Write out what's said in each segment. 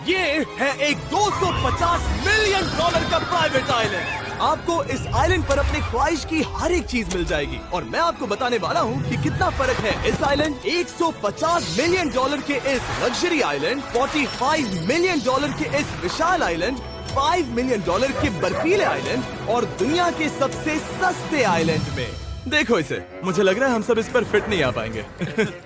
ये है एक 250 मिलियन डॉलर का प्राइवेट आइलैंड। आपको इस आइलैंड पर अपनी ख्वाहिश की हर एक चीज मिल जाएगी और मैं आपको बताने वाला हूँ कि कितना फर्क है इस आइलैंड 150 मिलियन डॉलर के इस लग्जरी आइलैंड, 45 मिलियन डॉलर के इस विशाल आइलैंड, 5 मिलियन डॉलर के बर्फीले आइलैंड और दुनिया के सबसे सस्ते आइलैंड में। देखो इसे, मुझे लग रहा है हम सब इस पर फिट नहीं आ पाएंगे।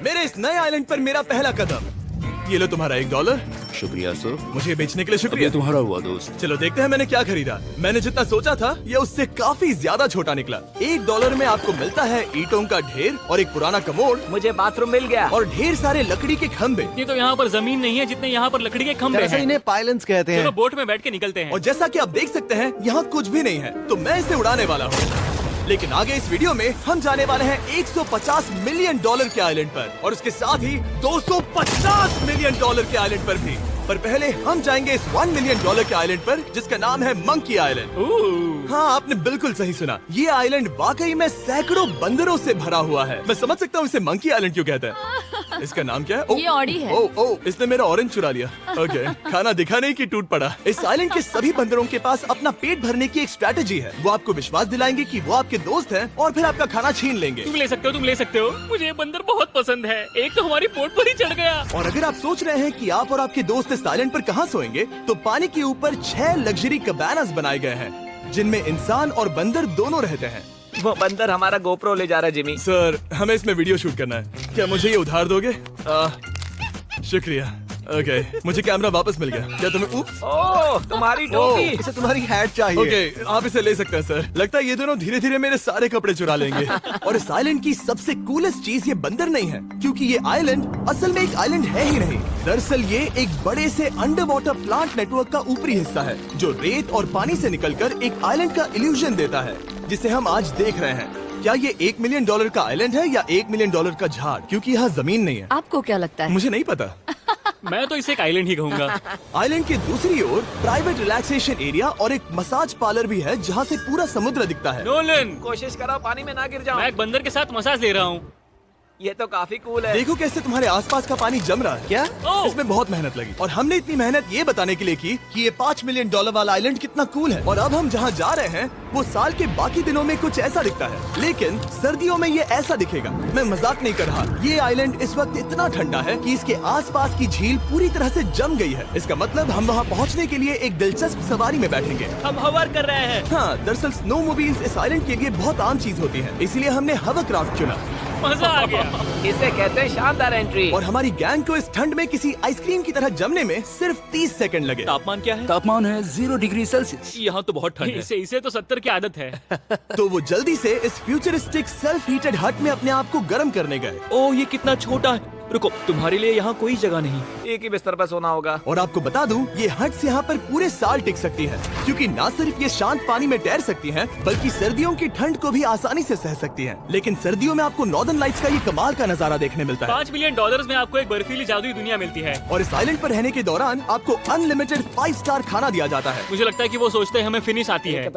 मेरे इस नए आइलैंड पर मेरा पहला कदम। ये लो तुम्हारा $1। शुक्रिया सर। मुझे बेचने के लिए शुक्रिया। ये तुम्हारा हुआ दोस्त। चलो देखते हैं मैंने क्या खरीदा। मैंने जितना सोचा था ये उससे काफी ज्यादा छोटा निकला। $1 में आपको मिलता है ईंटों का ढेर और एक पुराना कमोड। मुझे बाथरूम मिल गया और ढेर सारे लकड़ी के खंभे। ये तो यहाँ पर जमीन नहीं है जितने यहाँ पर लकड़ी के खंभे दरअसल हैं। इन्हें पाइलन्स कहते चलो हैं। बोट में बैठ के निकलते हैं। और जैसा कि आप देख सकते हैं यहाँ कुछ भी नहीं है, तो मैं इसे उड़ाने वाला हूँ। लेकिन आगे इस वीडियो में हम जाने वाले हैं 150 मिलियन डॉलर के आइलैंड पर और उसके साथ ही 250 मिलियन डॉलर के आइलैंड पर भी। पर पहले हम जाएंगे इस 1 मिलियन डॉलर के आइलैंड पर जिसका नाम है मंकी आइलैंड। हाँ, आपने बिल्कुल सही सुना। ये आइलैंड वाकई में सैकड़ों बंदरों से भरा हुआ है। मैं समझ सकता हूँ इसे मंकी आइलैंड क्यों कहते हैं। इसका नाम क्या है? ये ऑडी है। ओ, इसने मेरा ऑरेंज चुरा लिया। ओके, खाना दिखा नहीं कि टूट पड़ा। इस आइलैंड के सभी बंदरों के पास अपना पेट भरने की एक स्ट्रैटेजी है। वो आपको विश्वास दिलाएंगे कि वो आपके दोस्त हैं और फिर आपका खाना छीन लेंगे। तुम ले सकते हो, तुम ले सकते हो। मुझे ये बंदर बहुत पसंद है। एक तो हमारी बोट पर ही चढ़ गया। और अगर आप सोच रहे हैं कि आप और आपके दोस्त इस आइलैंड पर कहाँ सोएंगे, तो पानी के ऊपर 6 लग्जरी कबानास बनाए गए हैं जिनमें इंसान और बंदर दोनों रहते हैं। वो बंदर हमारा गोप्रो ले जा रहा है जिमी। सर, हमें इसमें वीडियो शूट करना है। क्या मुझे ये उधार दोगे? शुक्रिया। ओके, मुझे कैमरा वापस मिल गया। क्या तुम्हें ओह, तुम्हारी टोपी। इसे तुम्हारी हैट चाहिए। ओके, आप इसे ले सकते हैं सर। लगता है ये दोनों धीरे धीरे मेरे सारे कपड़े चुरा लेंगे। और इस आइलैंड की सबसे कूलेस्ट चीज ये बंदर नहीं है, क्योंकि ये आइलैंड असल में एक आइलैंड है ही नहीं। दरअसल ये एक बड़े से अंडर वाटर प्लांट नेटवर्क का ऊपरी हिस्सा है जो रेत और पानी से निकलकर एक आइलैंड का इल्यूजन देता है जिसे हम आज देख रहे हैं। क्या ये $1 मिलियन का आइलैंड है या $1 मिलियन का झाड़? क्योंकि यहाँ जमीन नहीं है। आपको क्या लगता है? मुझे नहीं पता। मैं तो इसे एक आइलैंड ही कहूँगा। आइलैंड की दूसरी ओर प्राइवेट रिलैक्सेशन एरिया और एक मसाज पार्लर भी है जहाँ से पूरा समुद्र दिखता है। नोलन, कोशिश करो पानी में ना गिर जाओ। मैं एक बंदर के साथ मसाज ले रहा हूँ। ये तो काफी कूल है। देखो कैसे तुम्हारे आसपास का पानी जम रहा है। क्या? ओह! इसमें बहुत मेहनत लगी और हमने इतनी मेहनत ये बताने के लिए की कि ये $5 मिलियन वाला आइलैंड कितना कूल है। और अब हम जहाँ जा रहे हैं वो साल के बाकी दिनों में कुछ ऐसा दिखता है, लेकिन सर्दियों में ये ऐसा दिखेगा। मैं मजाक नहीं कर रहा। ये आइलैंड इस वक्त इतना ठंडा है कि इसके आसपास की झील पूरी तरह से जम गई है। इसका मतलब हम वहाँ पहुँचने के लिए एक दिलचस्प सवारी में बैठेंगे। हम हवर कर रहे हैं। हाँ, दरअसल स्नो मोबाइल्स इस आइलैंड के लिए बहुत आम चीज होती है, इसलिए हमने हवरक्राफ्ट चुना। मजा आ गया। इसे कहते हैं शानदार एंट्री। और हमारी गैंग को इस ठंड में किसी आइसक्रीम की तरह जमने में सिर्फ 30 सेकंड लगे। तापमान क्या है? तापमान है 0 डिग्री सेल्सियस। यहाँ तो बहुत ठंड है। इसे तो 70 की आदत है। तो वो जल्दी से इस फ्यूचरिस्टिक सेल्फ हीटेड हट में अपने आप को गर्म करने गए। ओह, ये कितना छोटा है। रुको, तुम्हारे लिए यहाँ कोई जगह नहीं। एक ही बिस्तर पर सोना होगा। और आपको बता दूं, ये हट्स यहाँ पर पूरे साल टिक सकती हैं, क्योंकि न सिर्फ ये शांत पानी में तैर सकती हैं, बल्कि सर्दियों की ठंड को भी आसानी से सह सकती हैं। लेकिन सर्दियों में आपको नॉर्दर्न लाइट्स का ये कमाल का नजारा देखने मिलता है। $5 मिलियन में आपको एक बर्फीली जादुई दुनिया मिलती है। और इस आइलैंड पर रहने के दौरान आपको अनलिमिटेड 5 स्टार खाना दिया जाता है। मुझे लगता है कि वो सोचते हैं हमें फिनिश आती है।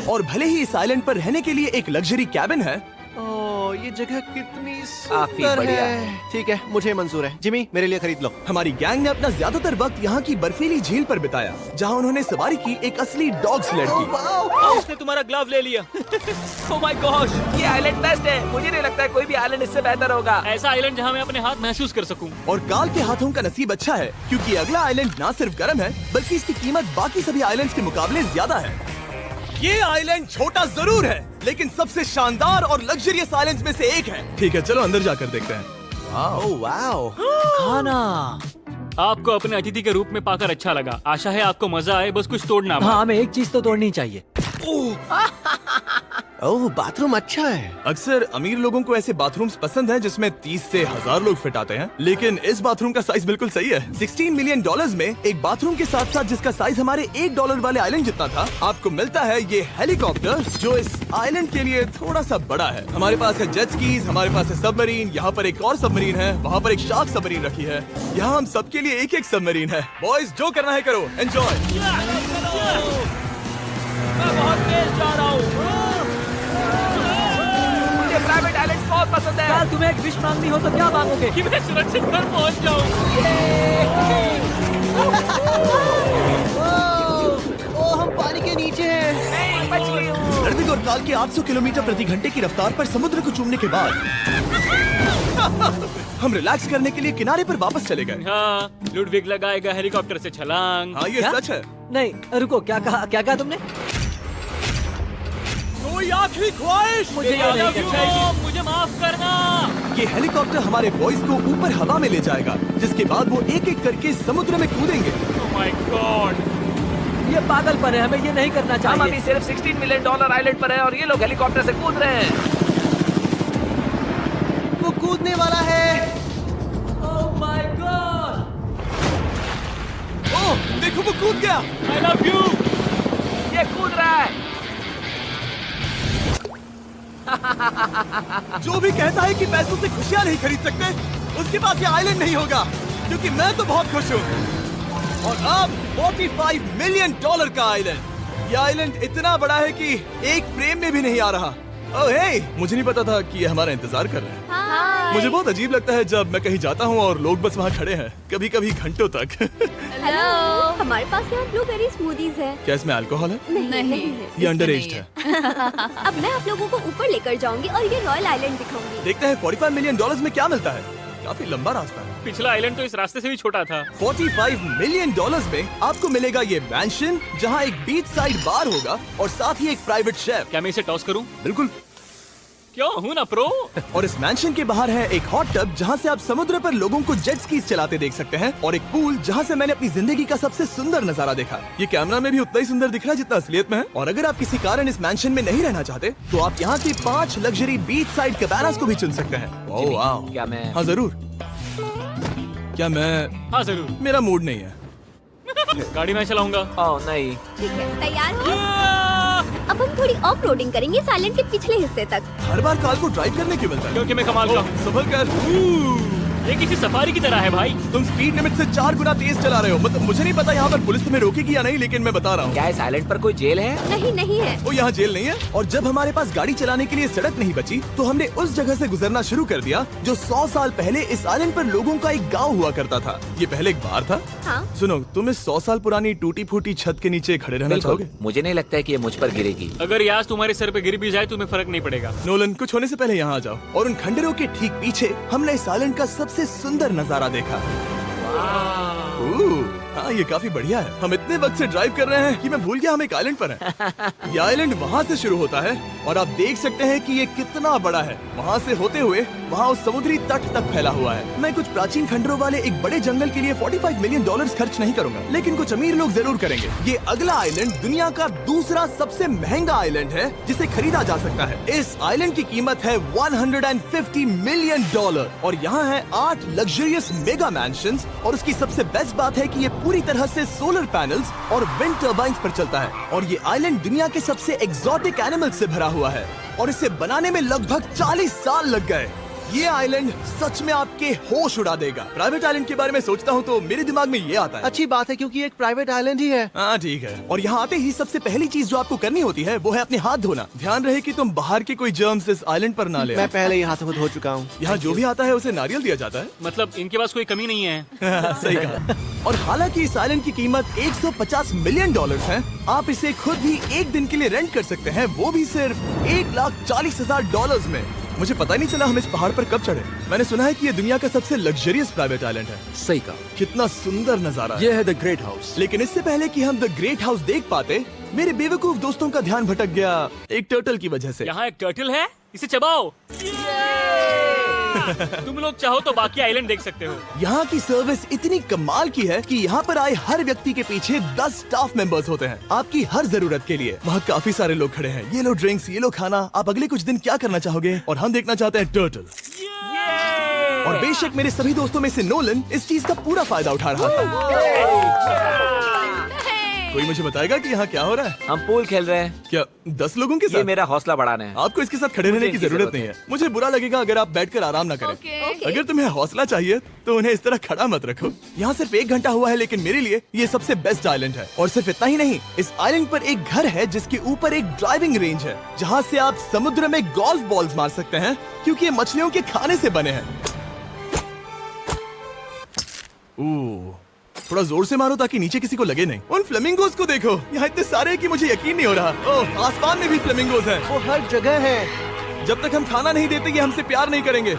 और भले ही इस आइलैंड पर रहने के लिए एक लग्जरी कैबिन है, ओह, ये जगह कितनी काफी सुंदर बढ़िया है। ठीक है, मुझे मंजूर है। जिमी, मेरे लिए खरीद लो। हमारी गैंग ने अपना ज्यादातर वक्त यहाँ की बर्फीली झील पर बिताया, जहाँ उन्होंने सवारी की एक असली डॉग स्लेड की। उसने तुम्हारा ग्लव ले लिया। ओह माय गॉश, ये आइलैंड बेस्ट है। मुझे नहीं लगता है कोई भी आइलैंड इससे बेहतर होगा। ऐसा आइलैंड जहाँ मैं अपने हाथ महसूस कर सकूँ। और काल के हाथों का नसीब अच्छा है, क्योंकि अगला आइलैंड न सिर्फ गर्म है, बल्कि इसकी कीमत बाकी सभी आइलैंड्स के मुकाबले ज्यादा है। ये आइलैंड छोटा जरूर है, लेकिन सबसे शानदार और लग्जरियस आइलैंड्स में से एक है। ठीक है, चलो अंदर जाकर देखते हैं। ओह वाओ, खाना। आपको अपने अतिथि के रूप में पाकर अच्छा लगा। आशा है आपको मजा आए, बस कुछ तोड़ना मत। हाँ, हमें एक चीज तो तोड़नी चाहिए। ओह, बाथरूम अच्छा है। अक्सर अमीर लोगों को ऐसे बाथरूम्स पसंद हैं जिसमें 30 से 1000 लोग फिट आते हैं, लेकिन इस बाथरूम का साइज बिल्कुल सही है। $16 मिलियन में एक बाथरूम के साथ साथ जिसका साइज हमारे $1 वाले आइलैंड जितना था, आपको मिलता है ये हेलीकॉप्टर जो इस आइलैंड के लिए थोड़ा सा बड़ा है। हमारे पास है जेट स्कीज, हमारे पास है सबमरीन, यहाँ पर एक और सबमरीन है, वहाँ पर एक शार्क सबमरीन रखी है। यहाँ हम सबके लिए एक एक सबमरीन है। बॉयज, जो करना है करो, एंजॉय। मैं बहुत तेज जा रहा हूँ। मुझे प्राइवेट आइलैंड बहुत पसंद है। यार, तुम्हें एक विश मांगनी हो तो क्या मांगोगे? कि मैं सुरक्षित घर पहुँच जाऊँ। साल के 800 किलोमीटर प्रति घंटे की रफ्तार पर समुद्र को चूमने के बाद हम रिलैक्स करने के लिए किनारे पर वापस चले गए। हाँ, लुडविग लगाएगा हेलीकॉप्टर से छलांग। हाँ, ये क्या? सच है। नहीं रुको, क्या कहा तुमने? कोई आखिरी ख्वाहिश? मुझे ये नहीं करना चाहिए। मुझे माफ करना। ये हेलीकॉप्टर हमारे बॉयज को ऊपर हवा में ले जाएगा, जिसके बाद वो एक एक करके समुद्र में कूदेंगे। Oh my God! ये पागलपन है, हमें ये नहीं करना हम अभी चाहिए। सिर्फ $16 मिलियन आइलैंड पर है और ये लोग हेलीकॉप्टर से कूद रहे हैं। वो कूदने वाला है। Oh my God! ओह, देखो वो कूद गया। I love you. ये कूद रहा है। जो भी कहता है कि पैसों से खुशियां नहीं खरीद सकते, उसके पास ये आइलैंड नहीं होगा, क्योंकि मैं तो बहुत खुश हूँ। और अब $45 मिलियन का आइलैंड। ये आइलैंड इतना बड़ा है कि एक फ्रेम में भी नहीं आ रहा। ओह हे, मुझे नहीं पता था कि ये हमारा इंतजार कर रहे हैं। मुझे बहुत अजीब लगता है जब मैं कहीं जाता हूँ और लोग बस वहाँ खड़े हैं, कभी कभी घंटों तक। हेलो, हमारे पास यहाँ ब्लूबेरी स्मूदीज है। क्या इसमें अल्कोहल है? नहीं, ये अंडरएज्ड है। अब मैं आप लोगों को ऊपर लेकर जाऊंगी और ये रॉयल आइलैंड दिखाऊंगी। देखते हैं $45 मिलियन में क्या मिलता है। काफी लंबा रास्ता है। पिछला आइलैंड तो इस रास्ते से भी छोटा था। $45 मिलियन में आपको मिलेगा ये मैंशन, जहाँ एक बीच साइड बार होगा और साथ ही एक प्राइवेट शेफ। क्या मैं इसे टॉस करूं? बिल्कुल। क्यों, हूं ना प्रो। और इस मैंशन के बाहर है एक हॉट टब, जहाँ से आप समुद्र पर लोगों को जेट स्कीज चलाते देख सकते हैं, और एक पूल जहाँ से मैंने अपनी जिंदगी का सबसे सुंदर नजारा देखा। ये कैमरा में भी उतना ही सुंदर दिख रहा है जितना असलियत में है। और अगर आप किसी कारण इस मैंशन में नहीं रहना चाहते, तो आप यहाँ की 5 लग्जरी बीच साइड कैबानास को भी चुन सकते हैं। ओह वाह। क्या मैं? हाँ जरूर। क्या मैं? हाँ जरूर। मेरा मूड नहीं है। गाड़ी मैं चलाऊंगा। ओह नहीं। ठीक है, तैयार हो? अब हम थोड़ी ऑफ रोडिंग करेंगे इस आइलैंड के पिछले हिस्से तक। हर बार कार को ड्राइव करने क्यों मिलता है? क्योंकि मैं कमाल का हूं। संभल कर। ये किसी सफारी की तरह है भाई। तुम स्पीड लिमिट से 4 गुना तेज चला रहे हो। मतलब मुझे नहीं पता यहाँ पर पुलिस तुम्हें रोकेगी या नहीं, लेकिन मैं बता रहा हूँ। क्या इस आइलैंड पर कोई जेल है? नहीं है। वो यहाँ जेल नहीं है। और जब हमारे पास गाड़ी चलाने के लिए सड़क नहीं बची, तो हमने उस जगह से गुजरना शुरू कर दिया जो 100 साल पहले इस आइलैंड पर लोगों का एक गांव हुआ करता था। ये पहले एक बार था। हाँ? सुनो, तुम इस 100 साल पुरानी टूटी फूटी छत के नीचे खड़े रहना चाहोगे? मुझे नहीं लगता है कि ये मुझ पर गिरेगी। अगर ये आज तुम्हारे सर पे गिर भी जाए तुम्हें फर्क नहीं पड़ेगा। नोलन, कुछ होने से पहले यहाँ आ जाओ। और उन खंडरों के ठीक पीछे हमने इस आइलैंड का सबसे सुंदर नजारा देखा। हाँ, ये काफी बढ़िया है। हम इतने वक्त से ड्राइव कर रहे हैं कि मैं भूल गया हम एक आइलैंड पर हैं। ये आइलैंड वहाँ से शुरू होता है और आप देख सकते हैं कि ये कितना बड़ा है। वहाँ से होते हुए वहाँ उस समुद्री तट तक फैला हुआ है। मैं कुछ प्राचीन खंडरों वाले एक बड़े जंगल के लिए $45 मिलियन खर्च नहीं करूंगा, लेकिन कुछ अमीर लोग जरूर करेंगे। ये अगला आइलैंड दुनिया का दूसरा सबसे महंगा आइलैंड है जिसे खरीदा जा सकता है। इस आइलैंड की कीमत है $150 मिलियन और यहाँ है 8 लग्जरियस मेगा मैंशंस। और उसकी सबसे बेस्ट बात है कि ये पूरी तरह से सोलर पैनल्स और विंड टर्बाइन्स पर चलता है। और ये आइलैंड दुनिया के सबसे एक्सोटिक एनिमल्स से भरा हुआ है और इसे बनाने में लगभग 40 साल लग गए। ये आइलैंड सच में आपके होश उड़ा देगा। प्राइवेट आइलैंड के बारे में सोचता हूँ तो मेरे दिमाग में ये आता है। अच्छी बात है, क्योंकि एक प्राइवेट आइलैंड ही है। हाँ ठीक है। और यहाँ आते ही सबसे पहली चीज जो आपको करनी होती है वो है अपने हाथ धोना। ध्यान रहे कि तुम बाहर के कोई जर्म्स इस आइलैंड पर ना ले। मैं पहले ही हाथों को धो चुका हूँ। यहाँ जो भी आता है उसे नारियल दिया जाता है। मतलब इनके पास कोई कमी नहीं है। सही कहा। और हालांकि इस आइलैंड की कीमत $150 मिलियन है, आप इसे खुद भी एक दिन के लिए रेंट कर सकते हैं, वो भी सिर्फ $1,40,000 में। मुझे पता ही नहीं चला हम इस पहाड़ पर कब चढ़े। मैंने सुना है कि ये दुनिया का सबसे लग्जरियस प्राइवेट आइलैंड है। सही कहा। कितना सुंदर नजारा है। ये है द ग्रेट हाउस। लेकिन इससे पहले कि हम द ग्रेट हाउस देख पाते, मेरे बेवकूफ दोस्तों का ध्यान भटक गया एक टर्टल की वजह से। यहाँ एक टर्टल है, इसे चबाओ। तुम लोग चाहो तो बाकी आइलैंड देख सकते हो। यहाँ की सर्विस इतनी कमाल की है कि यहाँ पर आए हर व्यक्ति के पीछे 10 स्टाफ मेंबर्स होते हैं, आपकी हर जरूरत के लिए। वहाँ काफी सारे लोग खड़े हैं। ये लो ड्रिंक्स, ये लो खाना। आप अगले कुछ दिन क्या करना चाहोगे? और हम देखना चाहते हैं टर्टल। और बेशक मेरे सभी दोस्तों में से नोलन इस चीज का पूरा फायदा उठा रहा था। कोई मुझे बताएगा कि यहाँ क्या हो रहा है? हम पूल खेल रहे हैं। क्या 10 लोगों के ये साथ? मेरा हौसला बढ़ाना है। आपको इसके साथ खड़े रहने की इनकी जरूरत नहीं है। मुझे बुरा लगेगा अगर आप बैठकर आराम ना करें। ओके। अगर तुम्हें हौसला चाहिए तो उन्हें इस तरह खड़ा मत रखो। यहाँ सिर्फ 1 घंटा हुआ है, लेकिन मेरे लिए ये सबसे बेस्ट आइलैंड है। और सिर्फ इतना ही नहीं, इस आइलैंड पर एक घर है जिसके ऊपर एक ड्राइविंग रेंज है, जहाँ से आप समुद्र में गोल्फ बॉल्स मार सकते हैं, क्योंकि ये मछलियों के खाने से बने हैं। थोड़ा जोर से मारो ताकि नीचे किसी को लगे नहीं। उन फ्लेमिंगोज को देखो, यहाँ इतने सारे हैं कि मुझे यकीन नहीं हो रहा। ओह, आसमान में भी फ्लेमिंगोज हैं। वो हर जगह है। जब तक हम खाना नहीं देते ये हमसे प्यार नहीं करेंगे।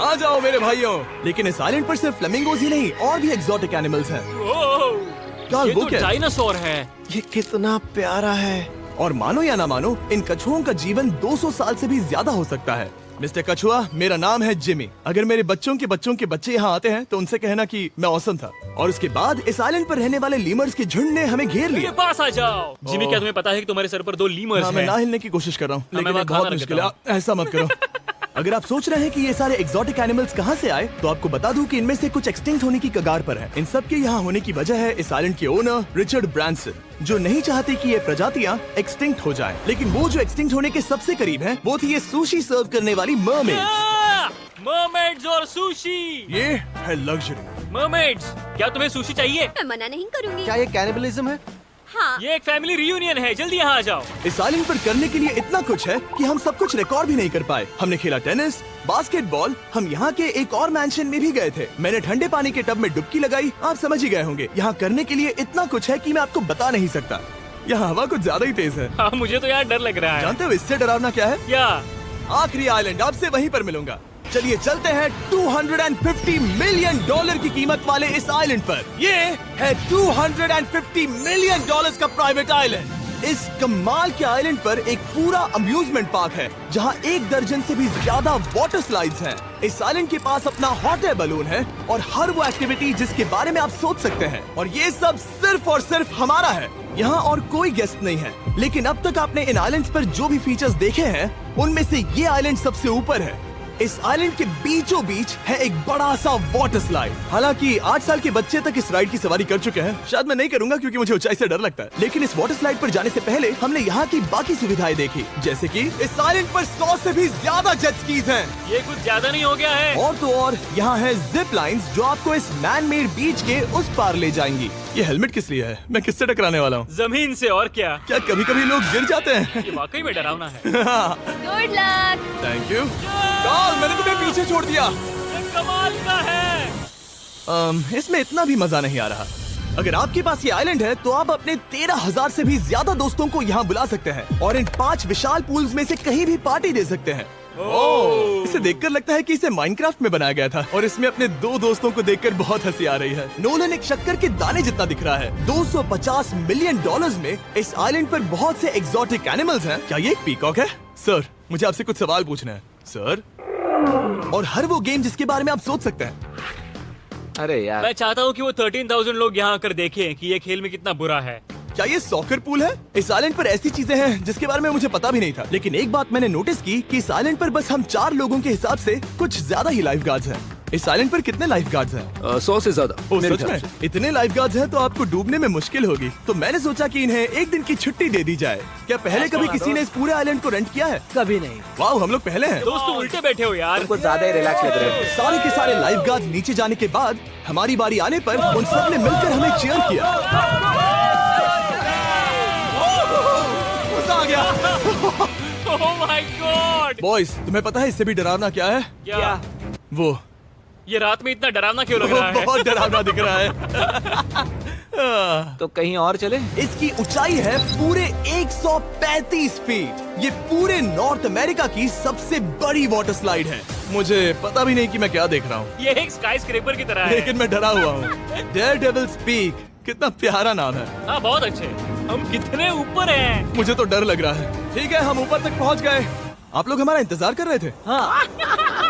आ जाओ मेरे भाइयों। लेकिन इस आइलैंड पर सिर्फ फ्लेमिंगोज ही नहीं और भी एक्सोटिक एनिमल्स हैं। काल, ये वो तो क्या है? डायनासोर है। ये कितना प्यारा है। और मानो या ना मानो, इन कछुओं का जीवन 200 साल से भी ज्यादा हो सकता है। मिस्टर कछुआ, मेरा नाम है जिमी। अगर मेरे बच्चों के बच्चे यहाँ आते हैं तो उनसे कहना कि मैं औसम था। और उसके बाद इस आइलैंड पर रहने वाले लीमर्स के झुंड ने हमें घेर मेरे लिया। पास आ जाओ। जिमी, क्या तुम्हें पता है कि तुम्हारे सर पर 2 लीमर्स हाँ, मैं हैं? ना हिलने की कोशिश कर रहा हूँ, मैं लेकिन वहाँ ये बहुत खाना मुश्किल है। रखता ऐसा मत करो। अगर आप सोच रहे हैं कि ये सारे एक्सोटिक एनिमल्स कहाँ से आए, तो आपको बता दूं कि इनमें से कुछ एक्सटिंक्ट होने की कगार पर हैं। इन सब के यहाँ होने की वजह है इस आइलैंड के ओनर रिचर्ड ब्रांसन, जो नहीं चाहते कि ये प्रजातियाँ एक्सटिंक्ट हो जाएं। लेकिन वो जो एक्सटिंक्ट होने के सबसे करीब हैं, वो थी ये सुशी सर्व करने वाली मरमेड्स। मरमेड्स और सुशी। ये है लग्जरी। मरमेड्स, क्या तुम्हें सुशी चाहिए? मैं मना नहीं करूंगी। क्या ये कैनिबलिज्म है? हाँ। ये एक फैमिली रियूनियन है, जल्दी यहाँ आ जाओ। इस आइलैंड पर करने के लिए इतना कुछ है कि हम सब कुछ रिकॉर्ड भी नहीं कर पाए। हमने खेला टेनिस, बास्केटबॉल, हम यहाँ के एक और मैंशन में भी गए थे। मैंने ठंडे पानी के टब में डुबकी लगाई। आप समझ ही गए होंगे, यहाँ करने के लिए इतना कुछ है कि मैं आपको बता नहीं सकता। यहाँ हवा कुछ ज्यादा ही तेज है। हाँ, मुझे तो यार डर लग रहा है। जानते हो इससे डरावना क्या है? क्या? आखिरी आइलैंड, आपसे वहीं पर मिलूंगा। चलिए चलते हैं $250 मिलियन की कीमत वाले इस आइलैंड पर। ये है $250 मिलियन का प्राइवेट आइलैंड। इस कमाल के आइलैंड पर एक पूरा अम्यूजमेंट पार्क है, जहां 1 दर्जन से भी ज्यादा वाटर स्लाइड्स हैं। इस आइलैंड के पास अपना हॉट एयर बलून है और हर वो एक्टिविटी जिसके बारे में आप सोच सकते हैं। और ये सब सिर्फ और सिर्फ हमारा है। यहाँ और कोई गेस्ट नहीं है। लेकिन अब तक आपने इन आइलैंड्स पर जो भी फीचर्स देखे हैं, उनमें से ये आइलैंड सबसे ऊपर है। इस आइलैंड के बीचों बीच है एक बड़ा सा वाटर स्लाइड। हालांकि 8 साल के बच्चे तक इस राइड की सवारी कर चुके हैं। शायद मैं नहीं करूंगा क्योंकि मुझे ऊंचाई से डर लगता है। लेकिन इस वाटर स्लाइड पर जाने से पहले हमने यहाँ की बाकी सुविधाएं देखी, जैसे कि इस आइलैंड पर 100 से भी ज्यादा जेट स्कीज हैं। ये कुछ ज्यादा नहीं हो गया है? और तो और यहाँ है जिप लाइन्स जो आपको इस मैन मेड बीच के उस पार ले जाएंगी। ये हेलमेट किस लिए है? मैं किससे टकराने वाला हूँ? जमीन से, और क्या? क्या कभी कभी लोग गिर जाते हैं? ये वाकई में डरावना है। Good luck. Thank you. Carl, मैंने तुम्हें पीछे छोड़ दिया। ये कमाल का है। इसमें इतना भी मजा नहीं आ रहा। अगर आपके पास ये आइलैंड है तो आप अपने 13,000 से भी ज्यादा दोस्तों को यहाँ बुला सकते हैं और इन 5 विशाल पूल्स में से कहीं भी पार्टी दे सकते हैं। ओह, इसे देखकर लगता है कि इसे माइनक्राफ्ट में बनाया गया था। और इसमें अपने 2 दोस्तों को देखकर बहुत हंसी आ रही है। नोलन एक शक्कर के दाने जितना दिख रहा है। $250 मिलियन में इस आइलैंड पर बहुत से एक्सोटिक एनिमल्स हैं। क्या ये एक पीकॉक है? सर, मुझे आपसे कुछ सवाल पूछना है सर। और हर वो गेम जिसके बारे में आप सोच सकते हैं। अरे यार, मैं चाहता हूँ कि वो 13,000 लोग यहाँ आकर देखें कि ये खेल में कितना बुरा है। क्या ये सॉकर पूल है? इस आइलैंड पर ऐसी चीजें हैं जिसके बारे में मुझे पता भी नहीं था। लेकिन एक बात मैंने नोटिस की कि इस आइलैंड पर बस हम 4 लोगों के हिसाब से कुछ ज्यादा ही लाइफ गार्ड्स हैं। इस आइलैंड पर कितने लाइफ गार्ड्स हैं? 100 से ज्यादा। ओ, मेरे सच ख्याल में? से। इतने लाइफ गार्ड्स हैं तो आपको डूबने में मुश्किल होगी। तो मैंने सोचा कि इन्हें एक दिन की छुट्टी दे दी जाए। क्या पहले कभी किसी ने इस पूरे आइलैंड को रेंट किया है? कभी नहीं। वाह, हम लोग पहले हैं। दोस्त तो उल्टे बैठे हो यार। कुछ ज्यादा ही रिलैक्स लग रहे हैं। सारे के सारे लाइफ गार्ड्स नीचे जाने के बाद हमारी बारी आने पर उन सब ने मिलकर हमें चीयर किया। मजा आ गया। ओह माय गॉड। बॉयज, तुम्हें पता है इससे भी डरावना क्या है? क्या? वो ये रात में इतना डरावना क्यों लग रहा है? बहुत डरावना दिख रहा है। तो कहीं और चले? इसकी ऊंचाई है पूरे 135 फीट। ये पूरे नॉर्थ अमेरिका की सबसे बड़ी वाटर स्लाइड है। मुझे पता भी नहीं कि मैं क्या देख रहा हूँ, ये एक स्काई स्क्रेपर की तरह है। लेकिन मैं डरा हुआ हूँ। डेयरडेविल्स पीक, कितना प्यारा नाम है। हाँ, बहुत अच्छे। हम कितने ऊपर हैं? मुझे तो डर लग रहा है। ठीक है, हम ऊपर तक पहुँच गए। आप लोग हमारा इंतजार कर रहे थे। हाँ।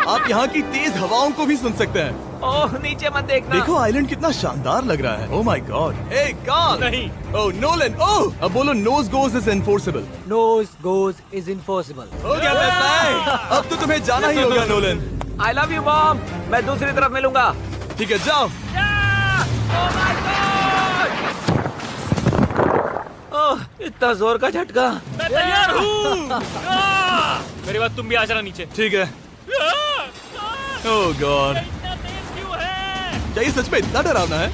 आप यहाँ की तेज हवाओं को भी सुन सकते हैं। ओह, नीचे मत देखना। देखो आइलैंड कितना शानदार लग रहा है। Oh my God. Hey Carl. नहीं। Oh Nolan. ओह, अब बोलो nose goes is enforceable. Nose goes is enforceable. हो गया फैसला। अब तो तुम्हें जाना ही होगा Nolan. I love you mom. मैं दूसरी तरफ मिलूंगा। ठीक है, जाओ। ओह, इतना जोर का झटका। मैं तैयार हूँ। मेरे बाद तुम भी आ जाना नीचे। ठीक है। ओह गॉड, इतना तेज क्यों है? क्या ये सच में इतना डरावना है?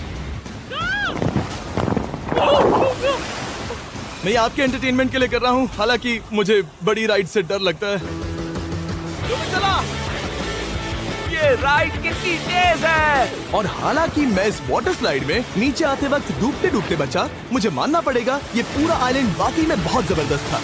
मैं ये आपके एंटरटेनमेंट के लिए कर रहा हूँ। हालांकि मुझे बड़ी राइड से डर लगता है। चला। ये ये राइड कितनी तेज है। और हालांकि मैं इस वाटर स्लाइड में नीचे आते वक्त डूबते डूबते बचा, मुझे मानना पड़ेगा ये पूरा आइलैंड वाकई में बहुत जबरदस्त था।